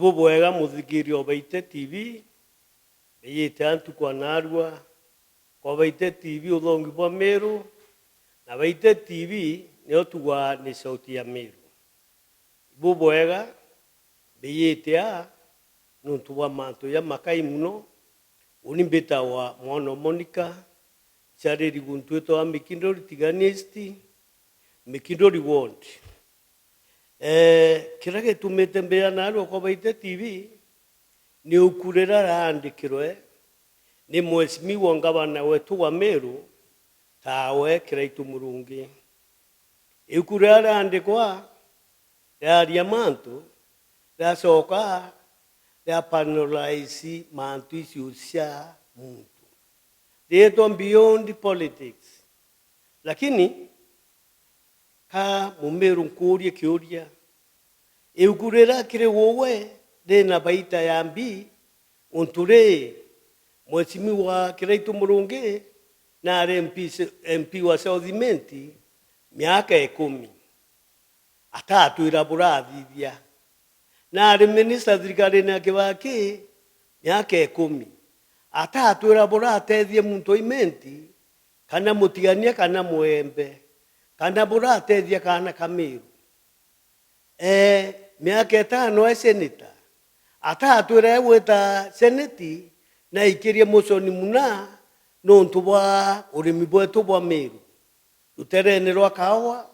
Ibo bwega muthikirio baite TV beyete antu kwa narwa kwa baite TV uthongi bwa Meru na baite TV ni otugwa ni sauti ya Meru. Ibo bwega beyete nuntu wa manto ya makai muno unimbeta wa mwana Monica chareri guntueto wa mikindori tiganisti mikindori ward. Kirage tumetembea nalo kwa baite TV ni ukurera raandikirwe ni mwesimi wa ngabana wetu wa Meru tawe kiraitu murungi ukurera raandikwa ya manto ya soka ya panelize manto isiusha muntu they don't beyond politics lakini ka mumeru nkuria kiuria eukurera kire wowe de na baita yambi unture mwesimi wa kiraitu murungi na MP wa Southimenti miaka 10 atatu iraburathithia na ari minister thirikari na kibaki miaka 10 atatu iraburatethie muntu imenti kana mutigania kana muembe kana buratethia kana Kamiru miaka 5 seneta atatu ireweta seneti na ikirie musoni muna nontu bwa urimi bwetu bwa Meru uterene rwa kawa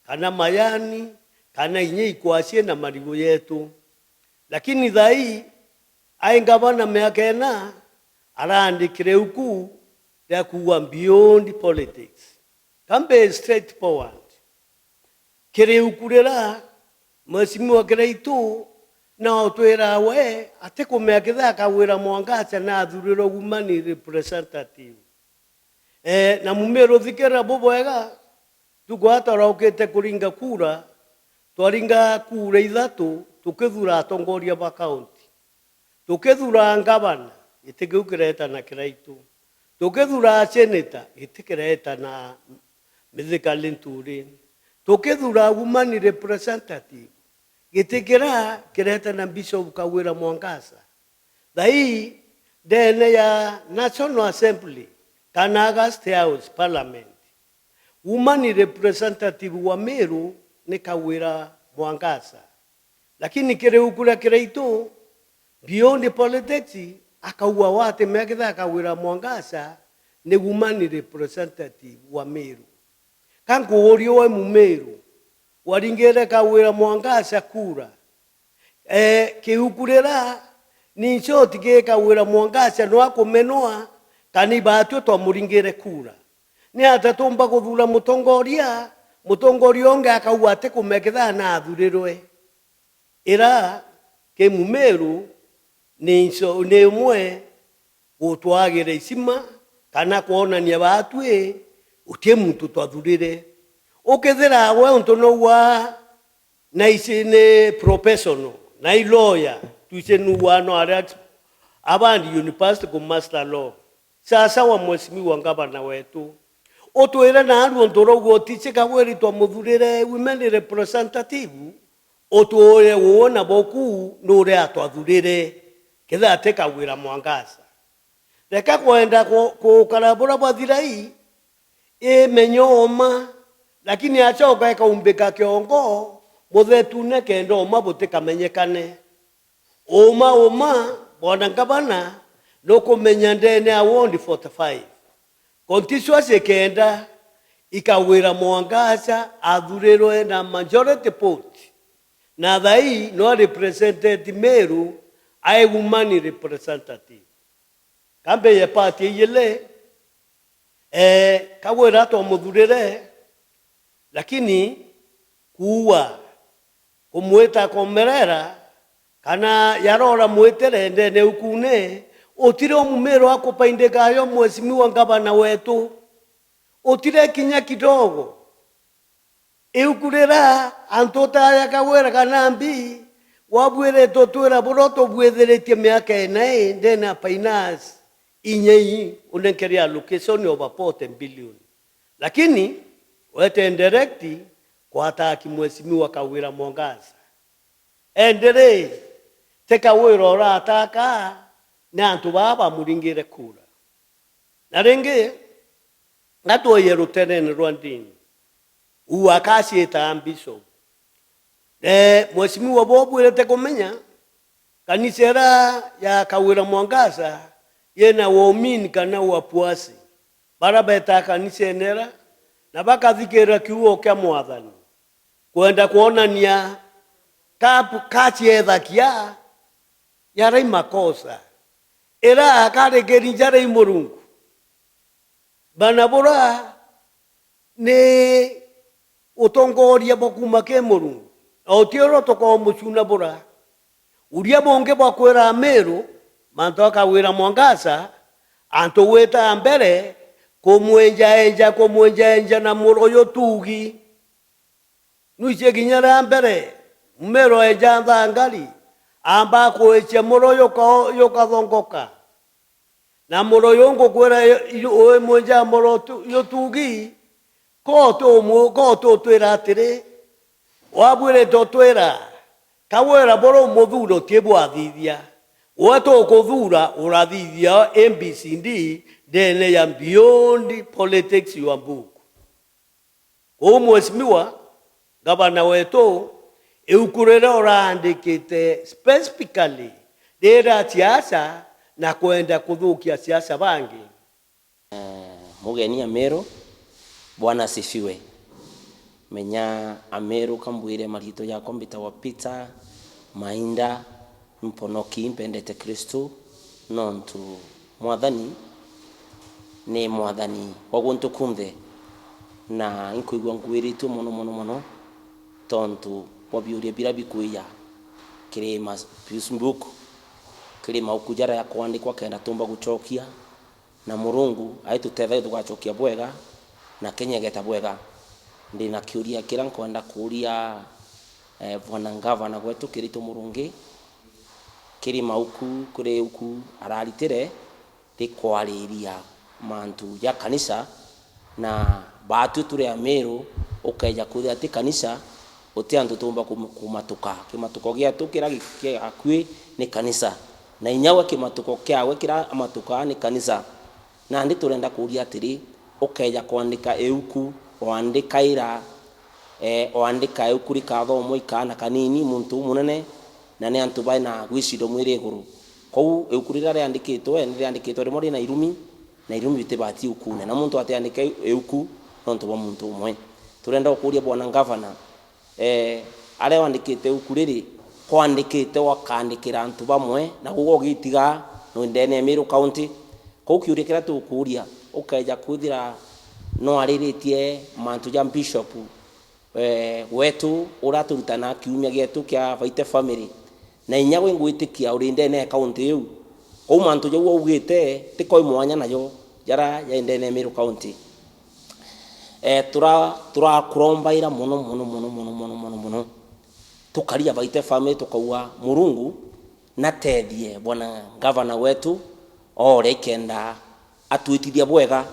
kana mayani kana inye ikwasie na marigo yetu lakini thai aingabana miaka ena araandikire uku ya kuwa beyond politics kambe straightforward kire ukurera mwesimi wa kiraitu na otwera we ate kumeakitha kawira mwangacha na athuriro gumani representative na Mumeru thikera bobwega tugwatara ukete kuringa kura twaringa kura ithatu tukithura atongoria ba county tukithura ngabana itigukireta na kiraitu tukithura senator itikireta na Mithika Linturi tukithura gumani representative gitikira kireta na Bishop Kawira Mwangasa thai dene ya National Assembly kana State House Parliament gumani representative wa Meru ni Kawira Mwangasa lakini kire ukura kiraitu beyond politics akauwa wate mekitha Kawira Mwangasa ni gumani representative wa Meru kangu orio wa Mumeru waringere Kawira Mwangasa kura kiukurera ni nchoti ke Kawira Mwangasa no akomenoa kani batu to muringere kura ni atatomba kuthura mutongoria onge akauate kumekitha na athurirwe ira ke Mumeru ni nso ne mwe utwagire isima kana kuonania batu utie muntu twathurire ukethera we untu no wa na isine professional na lawyer tuisenu wano ara abandi university ku master law sasa wa mwesimi wa ngabana wetu otwera na andu ontorogo ticheka weri twa muthurire women representative otwoye wona boku nure atwathurire ketha ateka wira Mwangasa reka kwenda ko karabura bathirai menyoma lakini achoka ekaumbika kiongo muthetune kendo oma butika menyekane oma bwana ngabana no kumenya ndene a ward 45 constituency kenda ikawira Mwangasa athurirwe na majority vote na thai no represented Meru ai woman representative kambe ye party yele kawira to muthurire lakini kuwa kumweta komerera kana yarora mwetere ndene ukune otire Mumeru akupaindeka yo mwesimi wa ngabana wetu otire kinya kidogo eukurera antota ya Kawira kanambi wabwere totwera boroto bwetheretie miaka ena ndena finance inyei unenkeria location of 40 billion lakini wete indirecti kwa taki mwesimi wa Kawira Mwangasa endere teka wira urataka na antu baba muringire kura na ringi ngatuoye rutereni rwa ndini uakasieta ambiso mweshimiwa bobwirete kumenya kanisa ya Kawira Mwangaza yena waumini kana wapuasi barabeta kanisa enera na bakathikira kiuo kya mwathani kwenda kuonania kachi ethakia yarai makosa era akarekeri njara imurungu banabura ni utongoria bokuma ke murungu otioro toko mucuna bura uria bonge bakwera Meru manto Kawira Mwangaza anto weta mbere kumwenja na muroyo tugi nuche ginyara mbere Meru enja ndangali amba kueche muroyo yokathongoka na muroyo ngokwera oe mwenja muroyo tugi koto twera atire wabwire totwera Kawira boro muthuro tiebwathithia wato kuthura urathithia MBCD dene ya beyond politics your book mweshimiwa gavana wetu eukurera oraandikite specifically dera siasa na kwenda kuthukia siasa bangi. Mugeni Ameru Bwana asifiwe. Menya Ameru kambwire marito ya kombita wa Peter Mainda Mponoki mpendete Kristo nontu mwathani ni mwathani waguntu kunthe na inkuigwa ngwiritu mono tontu wabiuria bila bikuya kirima Facebook kirima ukujara ya kuandikwa kenda tumba guchokia na Murungu aitutethe tugachokia bwega na Kenya geta bwega ndina kiuria kira nkwenda kuria bwana gavana gwetu Kirito Murungi kirima uku kure uku araritire rikwariria mantu ya kanisa na batu turi Ameru ukaija kuthi ati kanisa uti antu tumba kumatuka kimatuko gia tukira akwi ni kanisa na inyawe kimatuko kyawe kira amatuka ni kanisa na ndi turenda kuria atiri ukaija kuandika euku oandikaira oandika euku rikathomo ikana kanini muntu munene na ne antu baina gwicido mwire guru kou eukurira riandikitwe ni riandikitwe rimwe na irumi bitibati ukune na muntu atiandika euku nontu wa muntu umwe turenda ukuria bwana gavana ale wandikite ukuriri kwandikite wakandikira antu bamwe na gugo gitiga no ndene Meru County kou kiurikira tukuria ukaija kuthira no ariritie mantu ya bishop wetu uraturutana kiumia gietu kya Vaite family na inyawe ngwitikia uri ndene county yu kou mantu jau ugite tikoi mwanya nayo jara ya ndene Meru County tura kurombaira muno tukaria Vaite family tukaua Murungu na tethie bwana gavana wetu ore kenda atuitithia bwega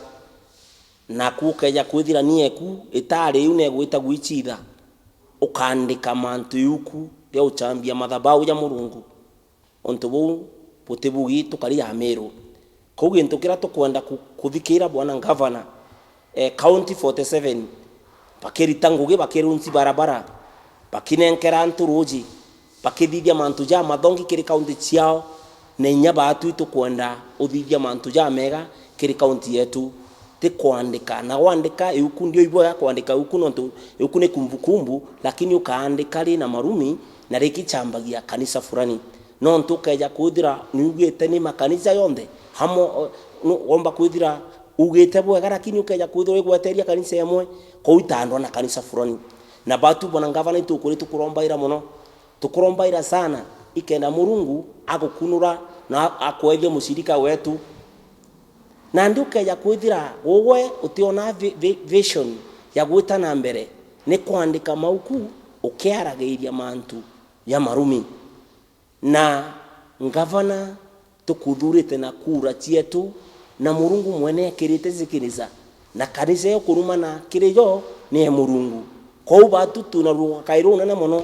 na kukeja kwithira nieku itari une gwita gwichitha ukandika mantu yuku ya uchambia madhabau ya Murungu onto bu potebugi tukaria Ameru kogi ntukira tukwenda kuthikira bwana gavana county 47 pakeri tanguge bakerunsi barabara bakinenkera nturuji bakithithia mantu ja mathongi kiri county ciao na inya batu tukwenda uthithia mantu ja mega kiri county yetu te kuandika na kuandika euku ndio ibo ya kuandika euku nontu euku ne kumbukumbu lakini ukaandika ri na marumi na rikichambagia kanisa fulani nontu kaja kuthira niugite ni makanisa yonde hamo omba kuthira ugite bwega lakini ukaja kuthira igweteria kanisa yemwe koitandwa na kanisa fulani na batu bwana gavana tukuri tukurombaira muno tukurombaira sana ikenda Murungu agukunura na akwethia mushirika wetu na ndukeja kuthira wowe utiona vision ya gwita na mbere ni kuandika mauku ukiarageiria mantu ya marumi na gavana tukuthurite na kura cietu na Murungu mwene kirite zikiriza na kanisa yo kuruma na kiriyo ni Murungu kou batu tunaruka kairuna na mono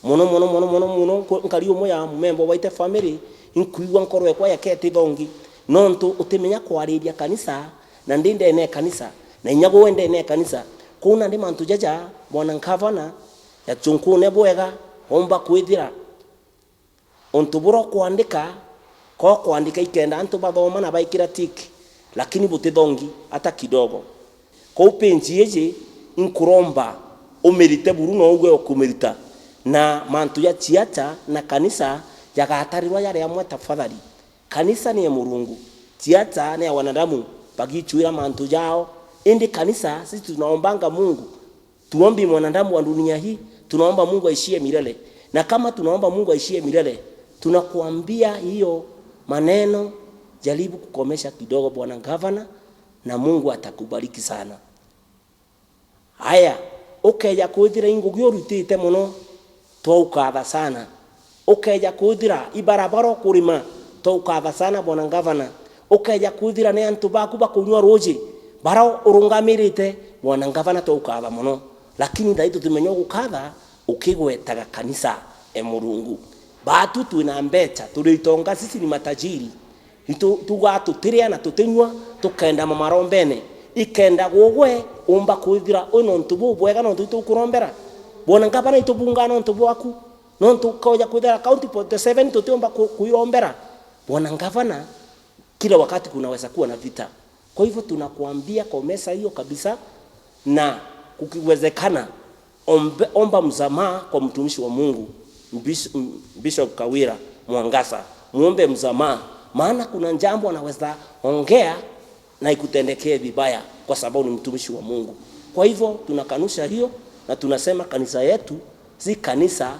muno nkari umwe ya member waite family inkuigwa nkoro ekwa yakete thongi nontu utimenya kwariria kanisa na ndinde ne kanisa na inyago wende ne kanisa kuna ndi mantu jaja bwana nkavana ya chunkune bwega omba kwithira ontuburo kuandika ko kuandika ikenda antu bathoma na baikira tiki lakini butithongi hata kidogo ko penji yeje inkuromba umerite buru no ugwe okumerita na mantu ya chiata na kanisa yagatarirwa yale ya mweta tafadhali. Kanisa ni ya Mungu, chiata ni ya wanadamu bagichuira mantu yao. Indi kanisa sisi tunaombanga Mungu, tuombi mwanadamu wa dunia hii, tunaomba Mungu aishie milele. Na kama tunaomba Mungu aishie milele, tunakuambia hiyo maneno jaribu kukomesha kidogo bwana gavana na Mungu atakubariki sana. Haya, ukeja kuthira ingugi urutite muno twaukaatha sana. Ukeja kuthira ibarabara kurima twaukaatha sana bwana gavana. Ukeja kuthira ne antu baku bakunywa roji bara urungamirite bwana gavana twaukaatha muno. Lakini ndaitu tumenyo gukatha ukigwetaga kanisa Mungu. Batu twina mbecha turitonga sisi ni matajiri. Tugatutiria na tutinywa tukenda mamarombene ikenda gogwe umba kuithira uno ntubu bwega no tukurombera bona ngapana itubungana ntubu aku no tukoja kuithira county pot 7 tutomba kuirombera bona ngavana kila wakati kunaweza kuwa na vita. Kwa hivyo tunakuambia komesa hiyo kabisa, na kukiwezekana omba msamaha kwa mtumishi wa Mungu Bishop Kawira Mwangasa, muombe msamaha, maana kuna jambo anaweza ongea na ikutendekee vibaya kwa sababu ni mtumishi wa Mungu. Kwa hivyo tunakanusha hiyo na tunasema kanisa yetu si kanisa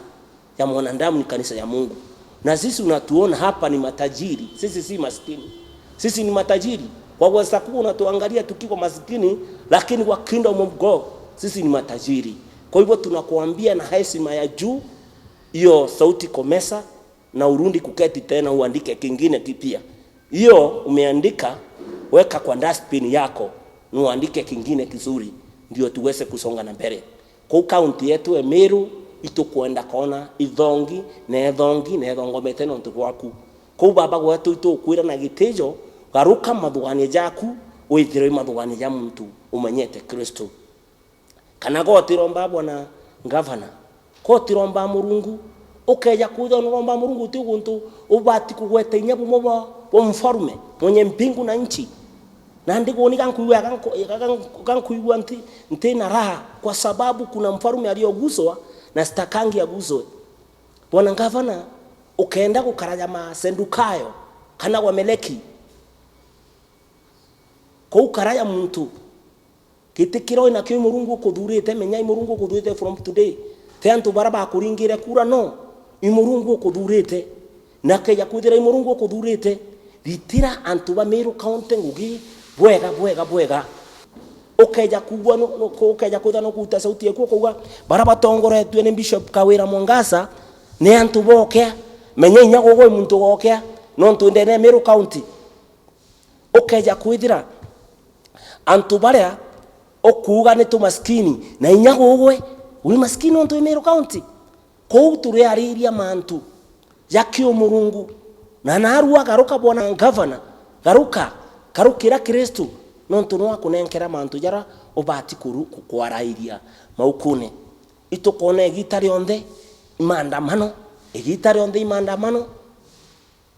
ya mwanadamu, ni kanisa ya Mungu. Na sisi unatuona hapa ni matajiri, sisi si maskini. Sisi ni matajiri. Kwa wasaku unatuangalia tukiko maskini, lakini kwa kingdom of God sisi ni matajiri. Kwa hivyo tunakuambia na heshima ya juu hiyo sauti komesa na urundi kuketi tena uandike kingine kipya. Hiyo umeandika weka kwa dustbin yako, nuandike kingine kizuri ndio tuweze kusonga na mbele. Kwa county yetu ya Meru itukwenda kona ithongi ngomete no ntuwaku. Kwa baba wetu itukwira na gitejo garuka mathugani jaku withire mathugani ja muntu umenyete Kristo. Kana gotiromba bwana gavana, gotiromba Mungu ukeja kuja nomba Mungu tiguntu ubati kugwete nyabu moba wa mfarume mwenye mbingu na nchi. Na ndiko ni kankuiwa nti na raha kwa sababu kuna mfarume aliyoguswa na stakangi aguswe. Bwana gavana ukaenda kukaraja masendukayo kana wameleki ko ukaraya muntu kitikiro ina kyo Mungu kuthurite menya Mungu kuthurite from today te antu baraba kuringire kura no Mungu kuthurite na keja kuthira Mungu kuthurite ritira antu ba Meru county ngugi bwega ukeja kubwa no ukeja kuthano kuta sauti yako kuga baraba tongoretwe ni Bishop Kawira Mwangasa ne antu boke menya inyago go muntu boke no ntundene Meru county ukeja kuithira antu baria okuga ni tumaskini na inyago gwe uri maskini onto Meru county ko turi ariria mantu yakio Mungu na narua garuka bwana gavana garukira Kristo nontu no akunenkera mantu jara obati kwarairia maukune itukone gitari onde imandamano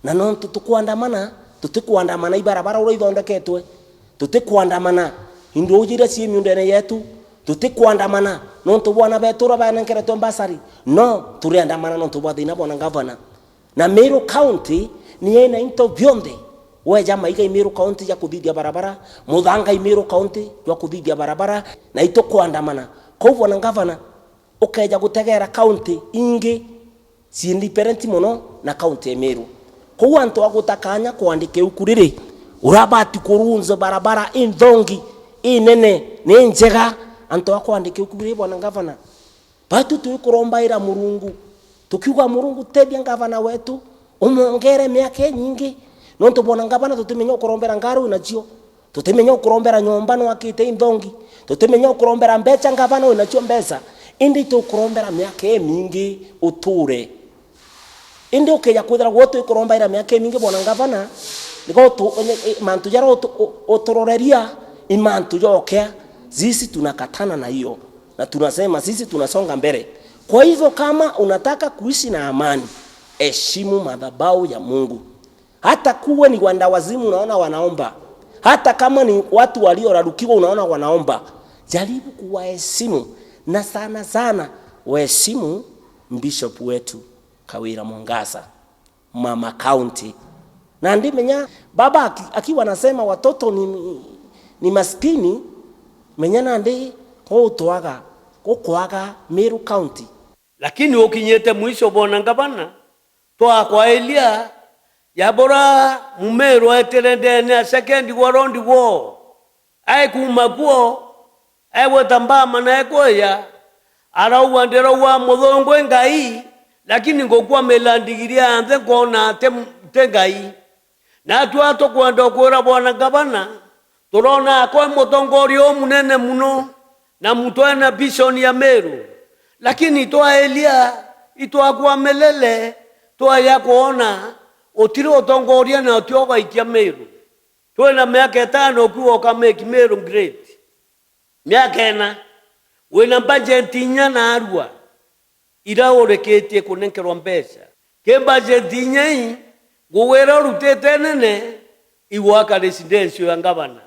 na nontu tukwandamana tutikuandamana ibarabara uro ithondeketwe tutikuandamana indu ujira si miundene yetu tutikuandamana nontu bwana betura banenkera tombasari no turiandamana nontu bwathina bwana gavana na Meru county ni ena into bionde weja maiga Meru county ya kudhidia barabara Muthanga Meru county ya kudhidia barabara na ito kuandamana kwa bwana gavana ukeja gutegera county ingi si independent mono na county ya Meru kwa antu agutakanya kuandike ukuriri urabati kurunza barabara indongi inene ni njega antu akuandike ukuriri bwana gavana batu tuikurombaira Mungu tukiuga Mungu tedia gavana wetu umongere miaka nyingi nonto bwana gavana tutimenya kurombera ngaru unachio tutimenya kurombera nyomba no akite indongi tutimenya kurombera mbecha gavana unachio mbesa indi tukurombera miaka mingi uture indi ukija kwithira gwotu ikurombaira miaka mingi bwana ngavana niko mantu jara utororeria imantu yoke sisi tunakatana na hiyo na tunasema sisi tunasonga mbele. Kwa hivyo kama unataka kuishi na amani, heshimu madhabahu ya Mungu. Hata kuwe ni wanda wazimu unaona wanaomba, hata kama ni watu waliorarukiwa unaona wanaomba, jaribu kuwaheshimu, na sana sana waheshimu bishop wetu Kawira Mwangaza, Mama County. Na ndimenya baba akiwa anasema watoto ni maskini, menyana ndi ko utwaga kokwaga Meru County. Lakini ukinyete mwisho bwana ngabana twa kwa Elia yabora Mumeru eterendene second world war ai kumakuo ai wetamba mana ekoya ara uwandera wa muthongo ngai, lakini ngokwa melandigiria anthe kona tengai na twato kwenda kwera bwana ngabana turona kwa mutongorio munene muno na mutwana vision ya Meru, lakini toa Elia itoa kwa melele toa ya kuona otiro utongoria na otioga ikia Meru twena miaka 5 kuo kama Meru great miaka ena wena budget nya na arua ira oreketie kunenkerwa mbeca ke budget nya ngwera rutete nene iwaka residence ya ngavana,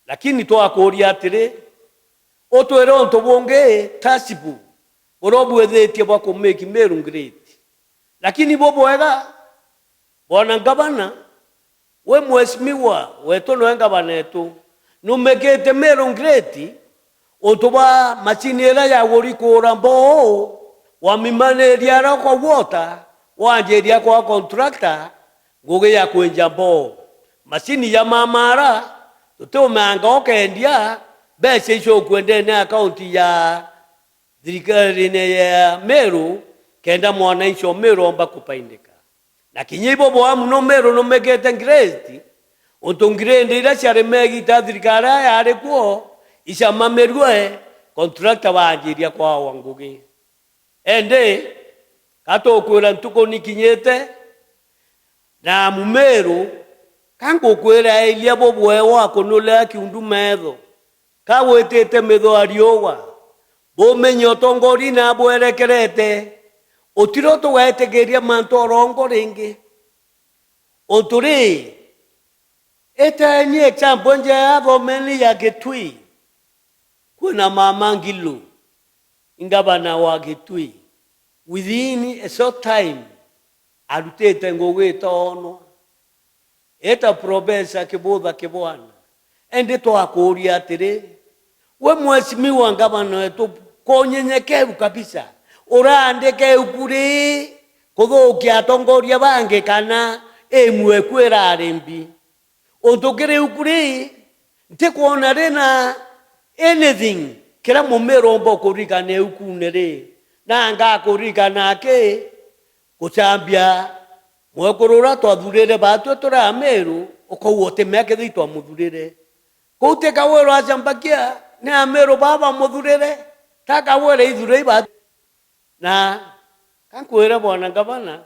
lakini toa kuria atire otwero ntobonge tasibu borobu ethetie bwa kumeki Meru great, lakini bobo ega bwana ngavana we mwesimiwa weto no ngavana etu numekete Meru great otoba machini era ya wori kurambo wa mimane riara kwa water wanjeria kwa contractor ngoge ya kwenja bo machini ya mamara tutomanga okendia bese iso kwende na account ya thirikari ne ya Meru kenda mwana iso Meru omba kupaindika na kinyibo bo amuno Meru no megete great ontongirende ira chare megi ta thirikari ya arekuo isa mamerue contractor wanjiria kwa wangugi ende kato kwera ntuko nikinyete na Mumeru kango kwera Elia bobwe wako nole akiundu metho kawetete metho ariowa bo menyo tongori na bwerekerete otiro to wetegeria manto rongo ringi oturi eta ni example nje abo meni ya Gitui kuna mama Ngilu ingabana wa Gitui within a short time arutete ngogeta ono eta probesa kibudha kibwana ende to akuria atire we mwesimiwa ngabana etu konyenyekeru kabisa urandeke ukuri kuthukia atongoria bange kana emwe kwera arembi utukire ukuri ntikuona rena anything kira Mumeru mbo kurikane ukunere na nga kurikana ke kuchambia mwekurura twathurire batu tura Meru ukauote meke thitwa muthurire kute kawero achambakia ne Meru baba muthurire taka were ithure batu na kankwera bwana ngavana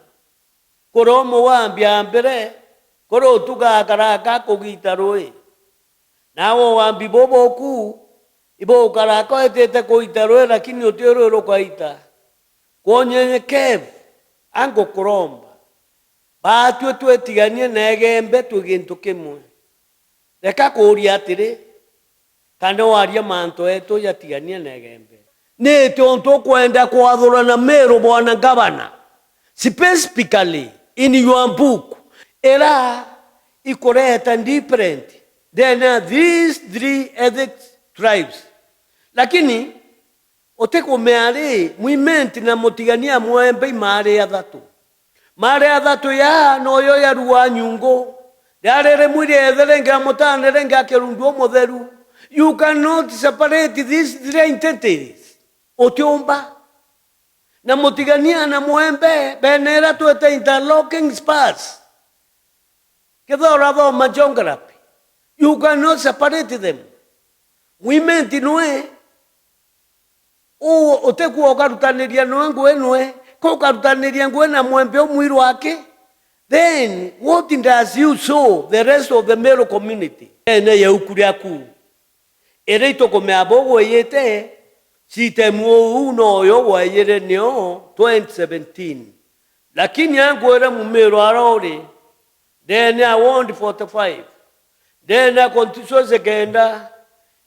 koromo wambia mbere koro tuga karaka kugita roi nawo wambi boboku ibo karaka etete kuita roi, lakini otero ro kwaita konyenyekevu ango kuromba batu twetiganie negembe tugintu kimwe reka kuria atire kana waria manto eto yatiganie negembe ne tonto kwenda kwathura na Meru bwana ngavana specifically in your book era ikoreta different than these three ethnic tribes, lakini oteko meare movement na motigania mwembe mare athatu ya noyo ya ruwa nyungo yarere mwire etherenga mutanrenga kerundu mutheru. You cannot separate these three entities. Otiomba na motigania na mwembe benera tuete interlocking spars kedora do majongarapi. You cannot separate them. Women tinue utekuwa ukarutaniria nwangu enwe ko ukarutaniria ngwe na mwembe omwiru wake, then what does you show the rest of the Meru community? Ene yeukuriaku ere itokomeabo yete sitemu uno yo wayere nyo 2017, lakini yangu era Mumeru arore then I want 45 then I continue segenda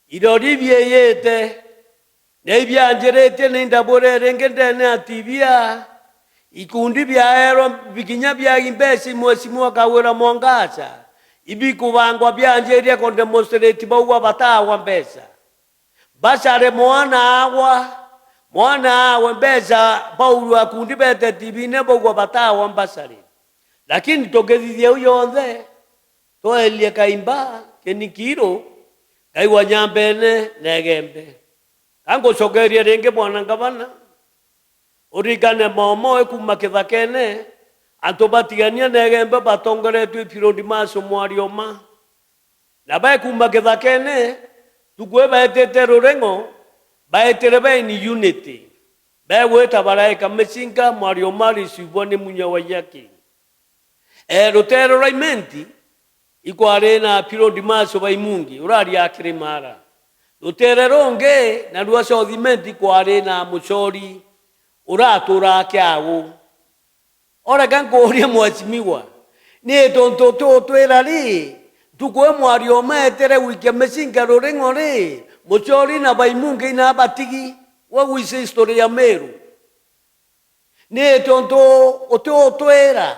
idoribye yete nebyanjerete n'indaborere ngende atibia ikundi byaero bikinya bya imbesi mwesimu akawera Mwangacha ibikubangwa byanjeria ko demonstrate bawa batawa mbesa basare mwana awa mbesa Paulo akundi bete tibine bawa batawa mbasare, lakini togethithia uyonthe toelie kaimba kenikiro kaiwa nyambene negembe kango sogeria renge bwana ngavana urigane momo kuma kithakene antobatigania negembe batongoretwe Ipirodi Maso Mwarioma na bae kuma kithakene tukwe baetete rurengo baetere ni unity bae weta baraika Mesinga Mwarioma risibone munyawa yake rotero raimenti ikware na Ipirodi Maso baimungi urari akirimara utereronge na ruaso thimenti kware na muchori uratura kyawo ora kangoria mwachimiwa ni tonto twera ri tukwe Mwarioma etere wike Mesinga rurengo ri muchori na baimungi na batigi wa wise historia ya Meru ni tonto twera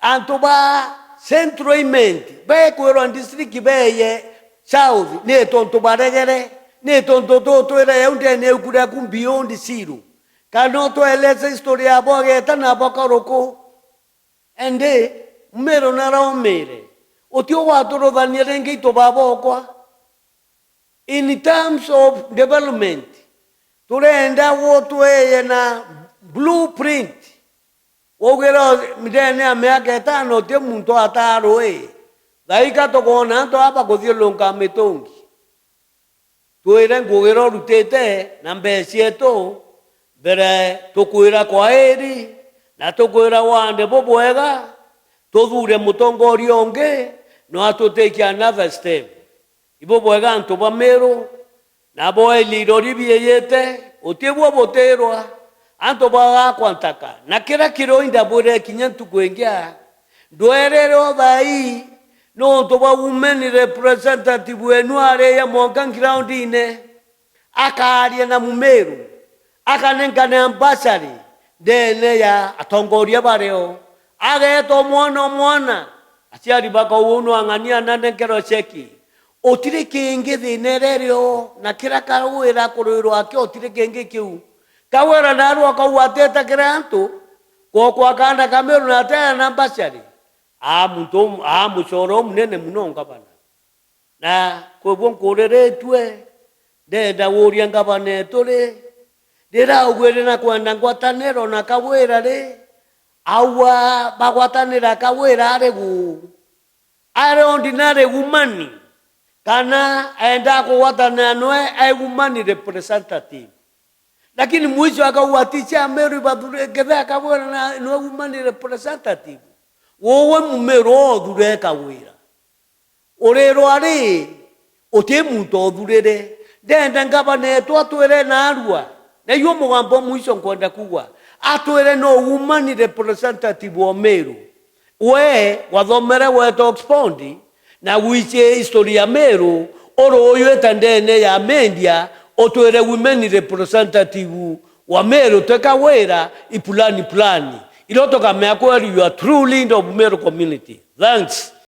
antoba central imenti be kwero district beye south ne tonto baregere ne tonto twera yaunde ne ukura ku beyond zero kanoto eleza historia aboge tana bakaroko ende Meru nara mere otio watoro daniere ngito babokwa in terms of development turenda wotwe na blueprint ogero midene ameake tano te muntu ataro daika tokona to apa kothio longa metongi tuire ngogero rutete na mbesieto bere tokuira kwa eri na tokuira wande bobwega tothure mutongoria onge no atoteki another step ibobwega ntoba Meru na boeli roribie yete otebwa boterwa anto baga kwantaka na kira kiro indabure kinyantu kwengya doerero bai no to ba women representative wenuare ya monkan ground ine akaria na Mumeru akanengane ambassador dene ya atongoria bareo age to mwana asiari baka uno angania nande kero cheki otire kenge thinererio na kira kawira kuriro ake otire kenge kiu kawera naru akawateta kiranto kwa kanda Kameru na tena na ambassador muchoro munene munonga bana na kwebon koreretwe ndenda woria ngabane tore ndira ugwere na kwanda ngwatanero na kawera re awa bagwatanira kawera aregu are ordinary woman kana aenda kuwatana noe ai woman representative, lakini mwisho akauatisha Meru badure gedha kawera na noe woman representative wowe Mumeru odhure kawira orero ari otemuntu odhurere ndenda ngabane twatwere na arua na yo mugambo mwisho nkwenda kuwa atwere no woman representative wa Meru we wathomere weto Oxford na wiche historia Meru oro yoeta ndene ya mendia otwere women representative wa Meru tekawera ipulani plani ilotoka meakweli you are true leader of Meru community. Thanks.